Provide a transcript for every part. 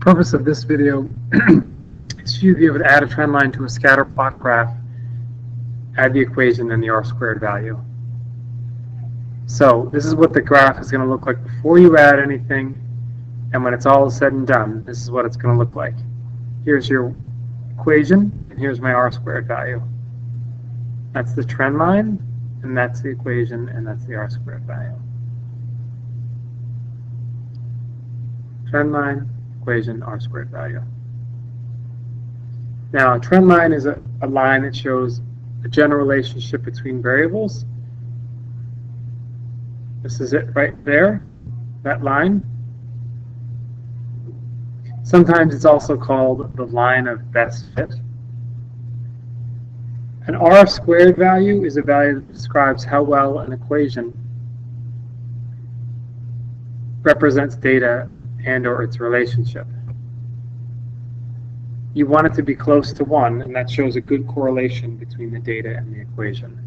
purpose of this video is for you to be able to add a trend line to a scatter plot graph, add the equation and the r-squared value. So this is what the graph is going to look like before you add anything, and when it's all said and done, this is what it's going to look like. Here's your equation, and here's my r-squared value. That's the trend line, and that's the equation, and that's the r-squared value. Trend line, equation, r-squared value. Now, a trend line is a line that shows a general relationship between variables. This is it right there, that line. Sometimes it's also called the line of best fit. An r-squared value is a value that describes how well an equation represents data and or its relationship. You want it to be close to 1, and that shows a good correlation between the data and the equation.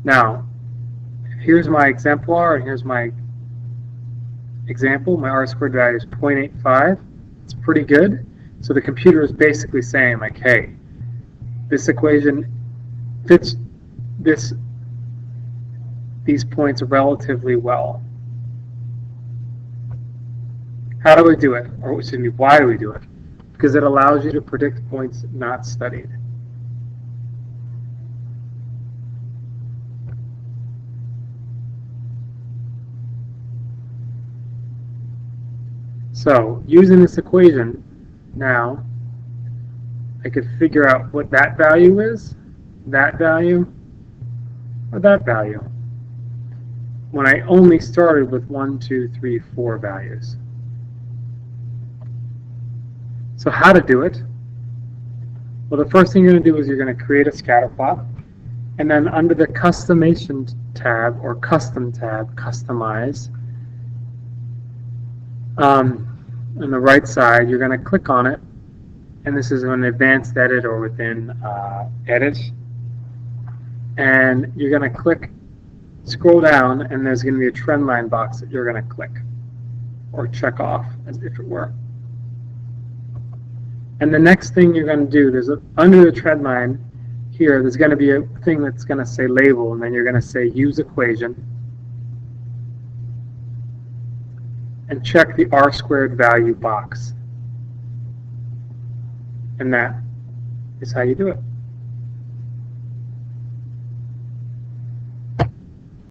Now, here's my exemplar, and here's my example. My r-squared value is 0.85. It's pretty good. So the computer is basically saying, like, hey, this equation fits these points relatively well. How do we do it? Or excuse me, why do we do it? Because it allows you to predict points not studied. So, using this equation, now, I could figure out what that value is, that value, or that value, when I only started with 1, 2, 3, 4 values. So how to do it? Well, the first thing you're going to do is you're going to create a scatter plot, and then under the Customation tab, or Custom tab, Customize, on the right side, you're going to click on it, and this is an advanced edit or within edit, and you're going to scroll down, and there's going to be a trend line box that you're going to click or check off as if it were. And the next thing you're going to do, under the trend line here, there's going to be a thing that's going to say label, and then you're going to say use equation, and check the r-squared value box. And that is how you do it.